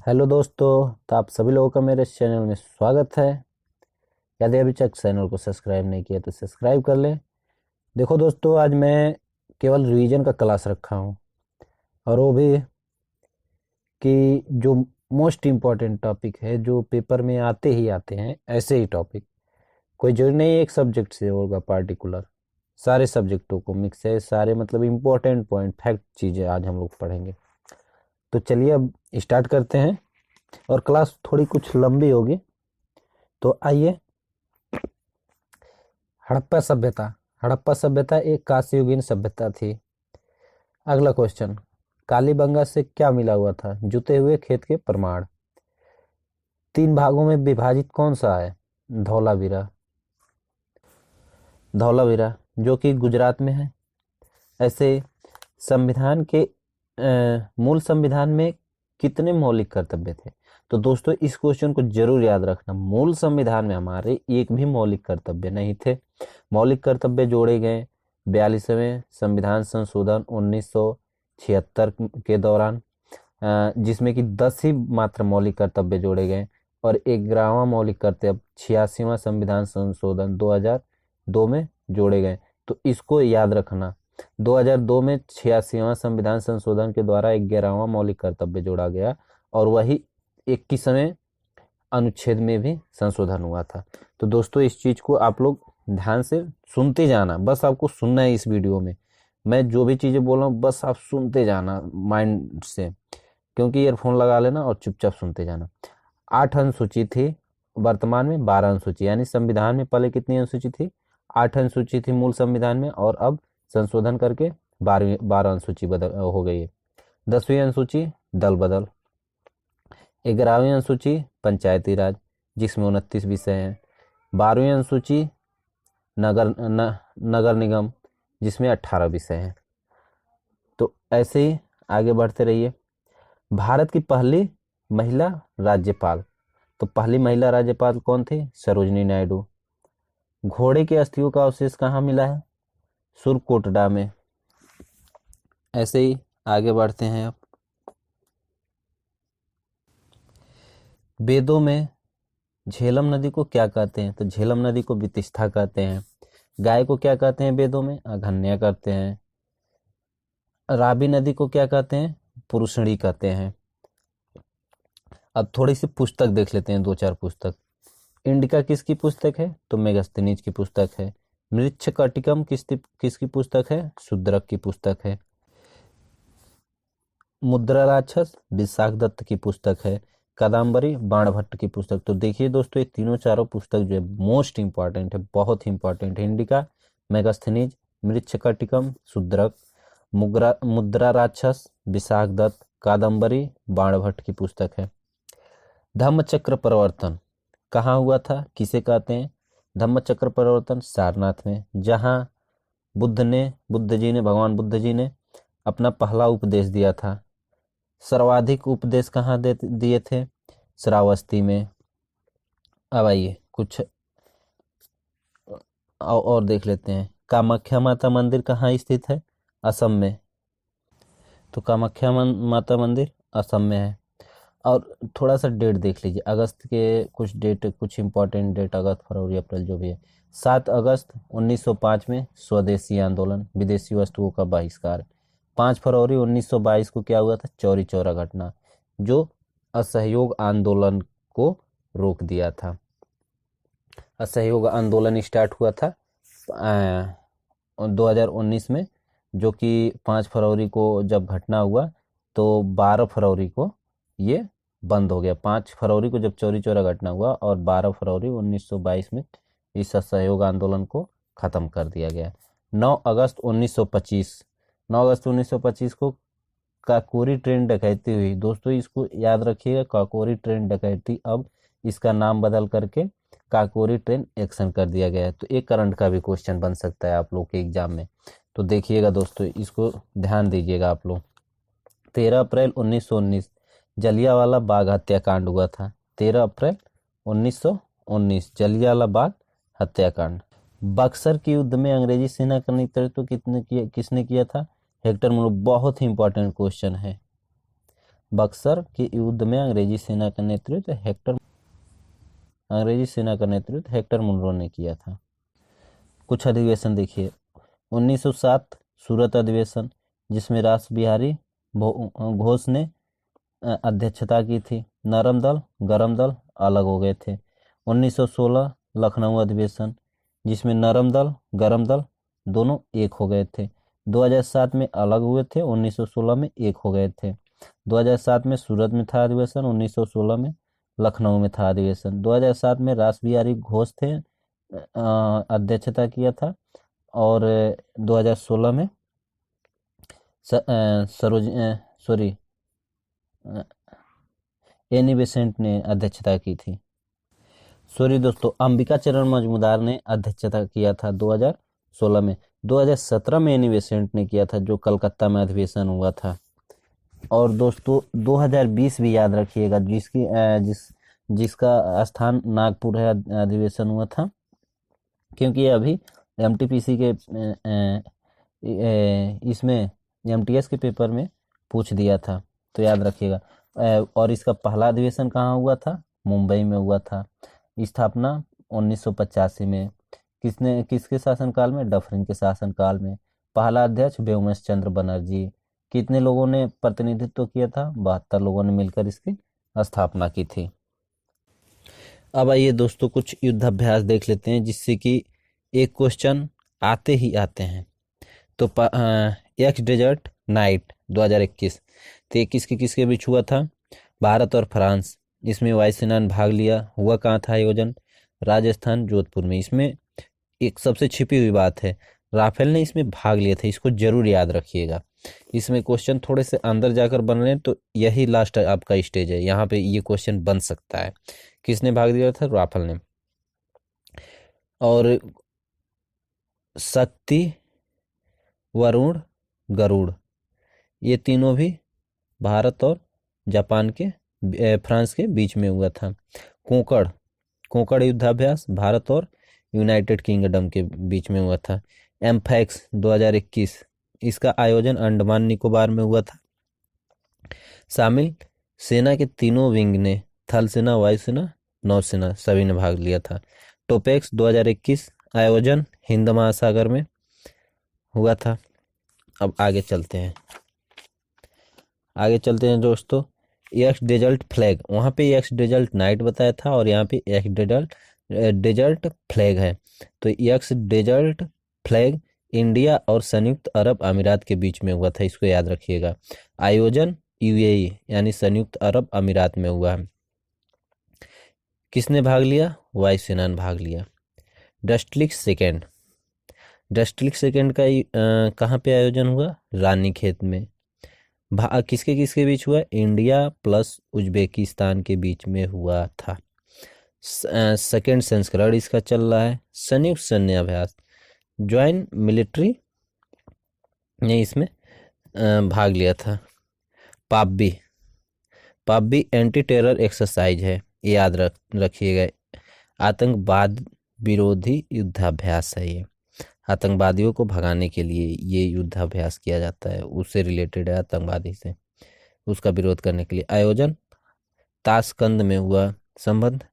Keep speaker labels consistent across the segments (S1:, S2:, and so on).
S1: Hello दोस्तों। तो आप सभी लोगों का मेरे इस चैनल में स्वागत है। यदि अभी तक चैनल को सब्सक्राइब नहीं किया तो सब्सक्राइब कर लें। देखो दोस्तों, आज मैं केवल रिवीजन का क्लास रखा हूँ, और वो भी कि जो मोस्ट इम्पॉर्टेंट टॉपिक है, जो पेपर में आते ही आते हैं, ऐसे ही टॉपिक। कोई जरूरी नहीं एक सब्जेक्ट से होगा पार्टिकुलर, सारे सब्जेक्टों को मिक्स है, सारे मतलब इम्पोर्टेंट पॉइंट फैक्ट चीज़ें आज हम लोग पढ़ेंगे। तो चलिए अब स्टार्ट करते हैं, और क्लास थोड़ी कुछ लंबी होगी। तो आइए, हड़प्पा सभ्यता। हड़प्पा सभ्यता एक कांस्ययुगीन सभ्यता थी। अगला क्वेश्चन, कालीबंगा से क्या मिला हुआ था? जुते हुए खेत के प्रमाण। तीन भागों में विभाजित कौन सा है? धौलावीरा। धौलावीरा जो कि गुजरात में है। ऐसे संविधान के मूल संविधान में कितने मौलिक कर्तव्य थे? तो दोस्तों इस क्वेश्चन को जरूर याद रखना। मूल संविधान में हमारे एक भी मौलिक कर्तव्य नहीं थे। मौलिक कर्तव्य जोड़े गए 42वें संविधान संशोधन 1976 के दौरान, जिसमें कि 10 ही मात्र मौलिक कर्तव्य जोड़े गए, और 11वां मौलिक कर्तव्य 86वां संविधान संशोधन 2002 में जोड़े गए। तो इसको याद रखना। 2002 में 86वां संविधान संशोधन के द्वारा 11वां मौलिक कर्तव्य जोड़ा गया, और वही 21वें अनुच्छेद में भी संशोधन हुआ था। तो दोस्तों इस चीज को आप लोग ध्यान से सुनते जाना, बस आपको सुनना है इस वीडियो में। मैं जो भी चीजें बोल रहा हूँ बस आप सुनते जाना माइंड से, क्योंकि ईयरफोन लगा लेना और चुपचाप सुनते जाना। 8 अनुसूची थी, वर्तमान में 12 अनुसूची, यानी संविधान में पहले कितनी अनुसूची थी? 8 अनुसूची थी मूल संविधान में, और अब संशोधन करके 12 अनुसूची बदल हो गई है। 10वीं अनुसूची दल बदल। 11वीं अनुसूची पंचायती राज, जिसमें 29 विषय हैं। 12वीं अनुसूची नगर निगम, जिसमें 18 विषय हैं। तो ऐसे ही आगे बढ़ते रहिए। भारत की पहली महिला राज्यपाल। तो पहली महिला राज्यपाल कौन थी? सरोजनी नायडू। घोड़े के अस्थियों का अवशेष कहाँ मिला है? सुरकोटडा में। ऐसे ही आगे बढ़ते हैं अब। वेदों में झेलम नदी को क्या कहते हैं? तो झेलम नदी को वितिष्ठा कहते हैं। गाय को क्या कहते हैं वेदों में? अघन्या कहते हैं। राबी नदी को क्या कहते हैं? पुरुषणी कहते हैं। अब थोड़ी सी पुस्तक देख लेते हैं, 2-4 पुस्तक। इंडिका किसकी पुस्तक है? तो मेगस्थनीज की पुस्तक है। मृच्छकटिकम किसकी पुस्तक है? शूद्रक की पुस्तक है। मुद्रा राक्षस विशाख दत्त की पुस्तक है। कादम्बरी बाणभट्ट की पुस्तक। तो देखिए दोस्तों, ये तीनों चारों पुस्तक जो है मोस्ट इंपॉर्टेंट है, बहुत ही इंपॉर्टेंट है। इंडिका, मेगस्थनीज, मृच्छकटिकम, शूद्रक, मुद्रा राक्षस, विशाख दत्त, कादम्बरी बाणभट्ट की पुस्तक है। धम्मचक्र प्रवर्तन कहाँ हुआ था? किसे कहते हैं? धम्मचक्र प्रवर्तन सारनाथ में, जहाँ भगवान बुद्ध जी ने अपना पहला उपदेश दिया था। सर्वाधिक उपदेश कहाँ दिए थे? श्रावस्ती में। अब आइए कुछ और देख लेते हैं। कामाख्या माता मंदिर कहाँ स्थित है? असम में। तो कामाख्या माता मंदिर असम में है। और थोड़ा सा डेट देख लीजिए, अगस्त के कुछ डेट, कुछ इंपॉर्टेंट डेट, अगस्त फरवरी अप्रैल जो भी है। 7 अगस्त 1905 में स्वदेशी आंदोलन, विदेशी वस्तुओं का बहिष्कार। 5 फरवरी 1922 को क्या हुआ था? चौरी चौरा घटना, जो असहयोग आंदोलन को रोक दिया था। असहयोग आंदोलन स्टार्ट हुआ था 2019 में, जो कि 5 फरवरी को जब घटना हुआ तो 12 फरवरी को ये बंद हो गया। 5 फरवरी को जब चौरी चौरा घटना हुआ, और 12 फरवरी 1922 में इस असहयोग आंदोलन को खत्म कर दिया गया। 9 अगस्त 1925, 9 अगस्त 1925 को काकोरी ट्रेन डकैती हुई। दोस्तों इसको याद रखिएगा, काकोरी ट्रेन डकैती, अब इसका नाम बदल करके काकोरी ट्रेन एक्शन कर दिया गया है। तो एक करंट का भी क्वेश्चन बन सकता है आप लोग के एग्जाम में, तो देखिएगा दोस्तों, इसको ध्यान दीजिएगा आप लोग। 13 अप्रैल 1919 जलियांवाला बाग हत्याकांड हुआ था। 13 अप्रैल 1919 जलियांवाला बाग हत्याकांड। बक्सर के युद्ध में अंग्रेजी सेना का नेतृत्व किसने किया था? Hector Munro. बहुत ही इंपॉर्टेंट क्वेश्चन है। बक्सर के युद्ध में अंग्रेजी सेना का नेतृत्व हेक्टर मुनरो ने किया था। कुछ अधिवेशन देखिए। 1907 सूरत अधिवेशन, जिसमें रास बिहारी घोष ने अध्यक्षता की थी। नरम दल गरम दल अलग हो गए थे। 1916 लखनऊ अधिवेशन, जिसमें नरम दल गरम दल दोनों एक हो गए थे। 2007 में अलग हुए थे, 1916 में एक हो गए थे। 2007 में सूरत में था अधिवेशन, 1916 में लखनऊ में था अधिवेशन। 2007 में रास बिहारी घोष थे, अध्यक्षता किया था। और 2016 में एनी बेसेंट ने अध्यक्षता की थी। सॉरी दोस्तों, अंबिका चरण मजूमदार ने अध्यक्षता किया था 2016 में। 2017 में एनी बेसेंट ने किया था, जो कलकत्ता में अधिवेशन हुआ था। और दोस्तों 2020 भी याद रखिएगा, जिसका स्थान नागपुर है, अधिवेशन हुआ था, क्योंकि ये अभी एमटीपीसी के इसमें एमटीएस के पेपर में पूछ दिया था, तो याद रखिएगा। और इसका पहला अधिवेशन कहाँ हुआ था? मुंबई में हुआ था। स्थापना 1985 में। किसके शासनकाल में? डफरिन के शासनकाल में। पहला अध्यक्ष व्योमेश चंद्र बनर्जी। कितने लोगों ने प्रतिनिधित्व किया था? 72 लोगों ने मिलकर इसकी स्थापना की थी। अब आइए दोस्तों कुछ युद्धाभ्यास देख लेते हैं, जिससे कि एक क्वेश्चन आते ही आते हैं। तो एक्स डेजर्ट नाइट 2021, तो ये किसके बीच हुआ था? भारत और फ्रांस। इसमें वायुसेना ने भाग लिया। हुआ कहाँ था आयोजन? राजस्थान, जोधपुर में। इसमें एक सबसे छिपी हुई बात है, राफेल ने इसमें भाग लिया था, इसको जरूर याद रखिएगा। इसमें क्वेश्चन थोड़े से अंदर जाकर बन रहे हैं, तो यही लास्ट आपका स्टेज है, यहाँ पे ये क्वेश्चन बन सकता है। किसने भाग लिया था? राफेल ने। और शक्ति, वरुण, गरुड़, ये तीनों भी भारत और जापान के फ्रांस के बीच में हुआ था। कोंकण युद्धाभ्यास भारत और यूनाइटेड किंगडम के बीच में हुआ था। एम्फैक्स 2021, इसका आयोजन अंडमान निकोबार में हुआ था। शामिल सेना के तीनों विंग ने, थल सेना, वायुसेना, नौसेना, सभी ने भाग लिया था। टोपेक्स 2021, आयोजन हिंद महासागर में हुआ था। अब आगे चलते हैं दोस्तों। एक्स डेजर्ट फ्लैग, वहाँ पे एक्स डेजर्ट नाइट बताया था, और यहाँ पे एक्स डेजर्ट फ्लैग है। तो एक्स डेजर्ट फ्लैग इंडिया और संयुक्त अरब अमीरात के बीच में हुआ था, इसको याद रखिएगा। आयोजन यूएई यानी संयुक्त अरब अमीरात में हुआ है। किसने भाग लिया? वायुसेना ने भाग लिया। डस्टलिक सेकेंड का कहाँ पे आयोजन हुआ? रानीखेत में। किसके बीच हुआ? इंडिया प्लस उज्बेकिस्तान के बीच में हुआ था। सेकेंड संस्करण इसका चल रहा है। संयुक्त सैन्य अभ्यास, ज्वाइंट मिलिट्री ने इसमें भाग लिया था। पाब्बी एंटी टेरर एक्सरसाइज है, याद रखिएगा। आतंकवाद विरोधी युद्धाभ्यास है ये। आतंकवादियों को भगाने के लिए ये युद्धाभ्यास किया जाता है, उससे रिलेटेड है, आतंकवादी से, उसका विरोध करने के लिए। आयोजन ताशकंद में हुआ। संबंध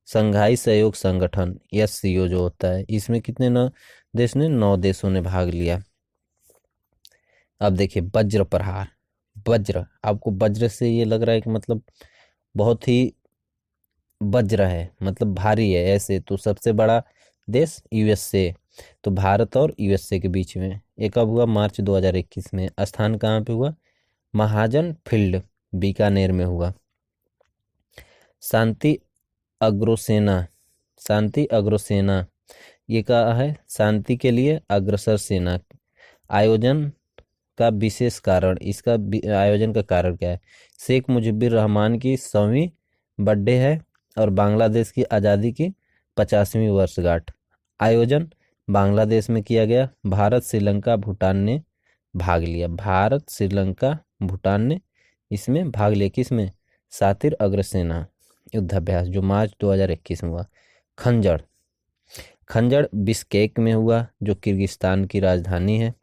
S1: संघाई सहयोग संगठन SCO जो होता है, इसमें कितने 9 देशों ने भाग लिया। अब देखिए वज्र प्रहार। आपको वज्र से ये लग रहा है कि मतलब बहुत ही वज्र है, मतलब भारी है ऐसे, तो सबसे बड़ा देश USA, तो भारत और USA के बीच में। ये कब हुआ? मार्च 2021 में। स्थान कहाँ पे हुआ? महाजन फील्ड, बीकानेर में हुआ। शांति अग्रसेना, ये कहा है शांति के लिए अग्रसर सेना। आयोजन का विशेष कारण, इसका आयोजन का कारण क्या है? शेख मुजीबुर रहमान की 100वीं बर्थडे है और बांग्लादेश की आज़ादी की 50वीं वर्षगांठ। आयोजन बांग्लादेश में किया गया। भारत, श्रीलंका, भूटान ने भाग लिया। इसमें भाग लिया। किसमें? शातिर अग्रसेना युद्धाभ्यास, जो मार्च 2021 में हुआ। खंजर बिश्केक में हुआ, जो किर्गिस्तान की राजधानी है।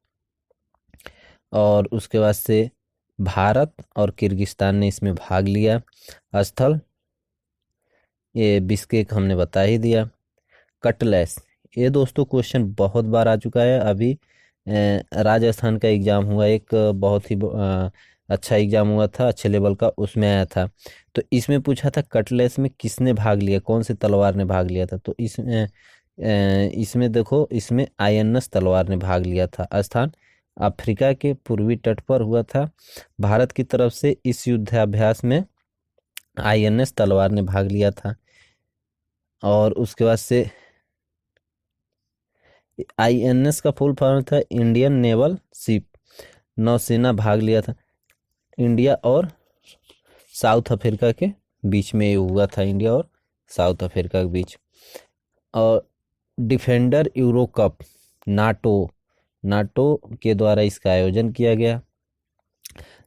S1: और उसके बाद से भारत और किर्गिस्तान ने इसमें भाग लिया। स्थल ये बिश्केक हमने बता ही दिया। कटलेस, ये दोस्तों क्वेश्चन बहुत बार आ चुका है। अभी राजस्थान का एग्ज़ाम हुआ, एक बहुत ही अच्छा एग्ज़ाम हुआ था, अच्छे लेवल का, उसमें आया था। तो इसमें पूछा था कटलेस में किसने भाग लिया, कौन से तलवार ने भाग लिया था। तो इसमें देखो, इसमें आईएनएस तलवार ने भाग लिया था। स्थान अफ्रीका के पूर्वी तट पर हुआ था। भारत की तरफ से इस युद्धाभ्यास में आईएनएस तलवार ने भाग लिया था। और उसके बाद से आईएनएस का फुल फॉर्म था इंडियन नेवल शिप, नौसेना भाग लिया था। इंडिया और साउथ अफ्रीका के बीच में ये हुआ था, इंडिया और साउथ अफ्रीका के बीच। और डिफेंडर यूरो कप, नाटो के द्वारा इसका आयोजन किया गया।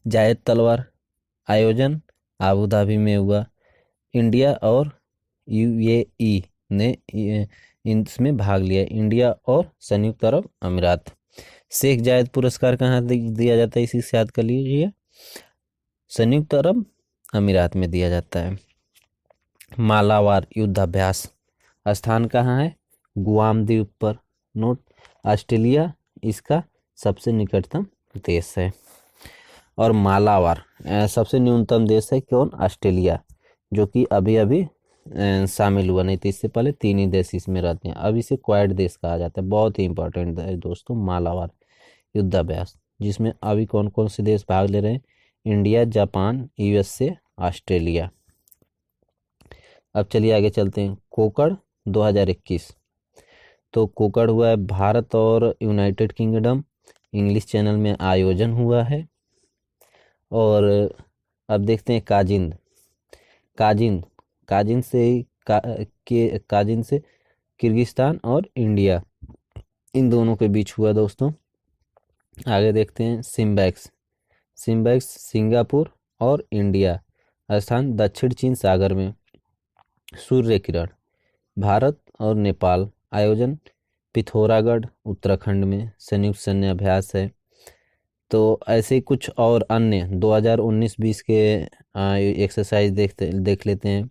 S1: जायद तलवार आयोजन आबू धाबी में हुआ। इंडिया और यूएई ने इसमें भाग लिया, इंडिया और संयुक्त अरब अमीरात। शेख जायद पुरस्कार कहाँ दिया जाता है, इसी से याद कर लीजिए, संयुक्त अरब अमीरात में दिया जाता है। मालाबार युद्धाभ्यास स्थान कहाँ है, गुआम द्वीप पर। नोट, ऑस्ट्रेलिया इसका सबसे निकटतम देश है। और मालाबार सबसे न्यूनतम देश है कौन, ऑस्ट्रेलिया, जो कि अभी अभी शामिल हुआ, नहीं तो इससे पहले 3 ही देश इसमें रहते हैं। अब इसे क्वाड देश कहा जाता है। बहुत ही इंपॉर्टेंट है दोस्तों मालाबार युद्धाभ्यास, जिसमें अभी कौन कौन से देश भाग ले रहे हैं, इंडिया, जापान, यूएसए, ऑस्ट्रेलिया। अब चलिए आगे चलते हैं। कोकड़ 2021, तो कोकड़ हुआ है भारत और यूनाइटेड किंगडम, इंग्लिश चैनल में आयोजन हुआ है। और अब देखते हैं काजिंद। काजिंद से किर्गिस्तान और इंडिया, इन दोनों के बीच हुआ दोस्तों। आगे देखते हैं सिम्बैक्स सिंगापुर और इंडिया, स्थान दक्षिण चीन सागर में। सूर्य किरण भारत और नेपाल, आयोजन पिथौरागढ़ उत्तराखंड में, संयुक्त सैन्य अभ्यास है। तो ऐसे ही कुछ और अन्य 2019-20 के एक्सरसाइज देख लेते हैं।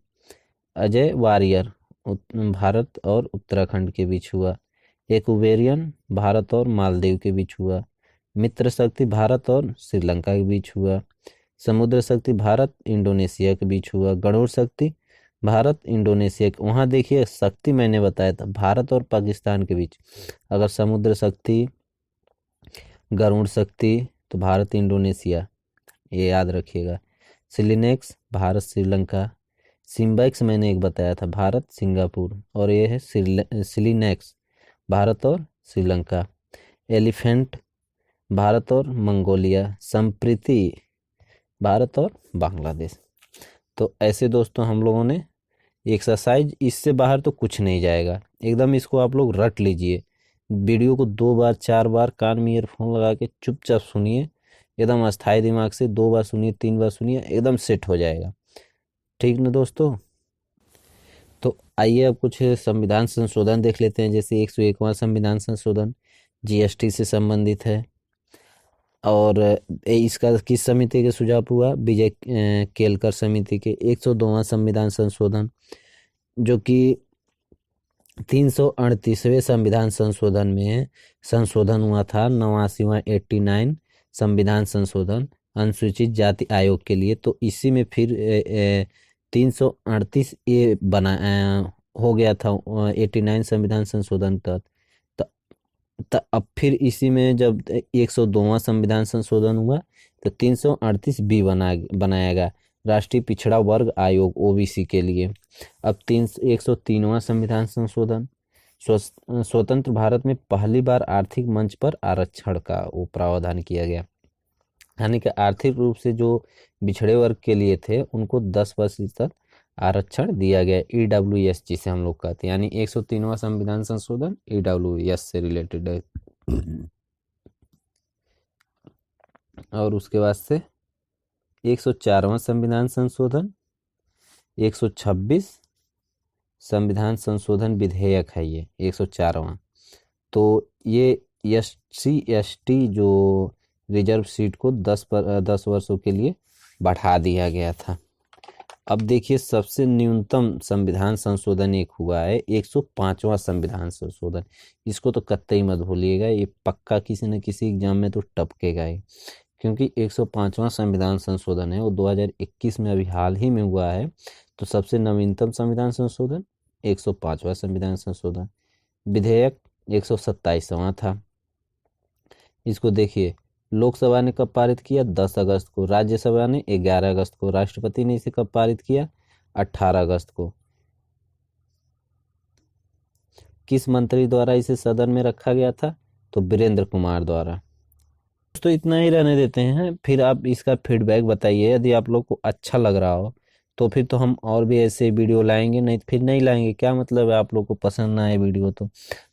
S1: अजय वारियर भारत और उत्तराखंड के बीच हुआ। एक्वेरियन भारत और मालदीव के बीच हुआ। मित्र शक्ति भारत और श्रीलंका के बीच हुआ। समुद्र शक्ति भारत इंडोनेशिया के बीच हुआ। गरुड़ शक्ति भारत इंडोनेशिया के, वहाँ देखिए शक्ति मैंने बताया था भारत और पाकिस्तान के बीच। अगर समुद्र शक्ति, गरुड़ शक्ति, तो भारत इंडोनेशिया, ये याद रखिएगा। सिलिनेक्स भारत श्रीलंका। सिम्बैक्स मैंने एक बताया था भारत सिंगापुर, और ये है सिलिनेक्स भारत और श्रीलंका। एलिफेंट भारत और मंगोलिया। संप्रीति भारत और बांग्लादेश। तो ऐसे दोस्तों हम लोगों ने एक्सरसाइज, इससे बाहर तो कुछ नहीं जाएगा, एकदम इसको आप लोग रट लीजिए। वीडियो को 2 बार 4 बार कान में ईयरफोन लगा के चुपचाप सुनिए, एकदम अस्थाई दिमाग से 2 बार सुनिए, 3 बार सुनिए, एकदम सेट हो जाएगा। ठीक ना दोस्तों। तो आइए अब कुछ संविधान संशोधन देख लेते हैं। जैसे 101वां संविधान संशोधन जीएसटी से संबंधित है। और इसका किस समिति के सुझाव हुआ, विजय केलकर समिति के। 102वां संविधान संशोधन, जो कि 338वें संविधान संशोधन में संशोधन हुआ था। 89वां 89 संविधान संशोधन अनुसूचित जाति आयोग के लिए। तो इसी में फिर 338 ये बना हो गया था 89 संविधान संशोधन तक। अब फिर इसी में जब 102वां संविधान संशोधन हुआ तो 338 बी बनाया गया, राष्ट्रीय पिछड़ा वर्ग आयोग ओबीसी के लिए। अब 103वां संविधान संशोधन, स्वतंत्र भारत में पहली बार आर्थिक मंच पर आरक्षण का वो प्रावधान किया गया। यानी कि आर्थिक रूप से जो पिछड़े वर्ग के लिए थे उनको 10% आरक्षण दिया गया, ईडब्ल्यूएस जिसे हम लोग कहते हैं। यानी 103वां संविधान संशोधन ईडब्ल्यूएस से रिलेटेड है। और उसके बाद से 104वां संविधान संशोधन, 126 संविधान संशोधन विधेयक है ये 104वां। तो ये SC ST जो रिजर्व सीट को 10 वर्षों के लिए बढ़ा दिया गया था। अब देखिए सबसे न्यूनतम संविधान संशोधन एक हुआ है 105वां संविधान संशोधन। इसको तो कतई मत भूलिएगा, ये पक्का किसी न किसी एग्जाम में तो टपकेगा ही, क्योंकि 105वां संविधान संशोधन है वो 2021 में अभी हाल ही में हुआ है। तो सबसे नवीनतम संविधान संशोधन 105वां संविधान संशोधन। विधेयक 127वां था। इसको देखिए लोकसभा ने कब पारित किया, 10 अगस्त को। राज्यसभा ने 11 अगस्त को। राष्ट्रपति ने इसे कब पारित किया, 18 अगस्त को। किस मंत्री द्वारा इसे सदन में रखा गया था, तो वीरेंद्र कुमार द्वारा। तो इतना ही रहने देते हैं, फिर आप इसका फीडबैक बताइए। यदि आप लोग को अच्छा लग रहा हो तो फिर तो हम और भी ऐसे वीडियो लाएंगे, नहीं तो फिर नहीं लाएंगे। क्या मतलब है, आप लोग को पसंद ना आए वीडियो तो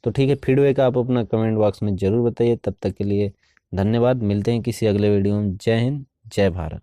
S1: ठीक है, फीडबैक आप अपना कमेंट बॉक्स में ज़रूर बताइए। तब तक के लिए धन्यवाद, मिलते हैं किसी अगले वीडियो में। जय हिंद, जय भारत।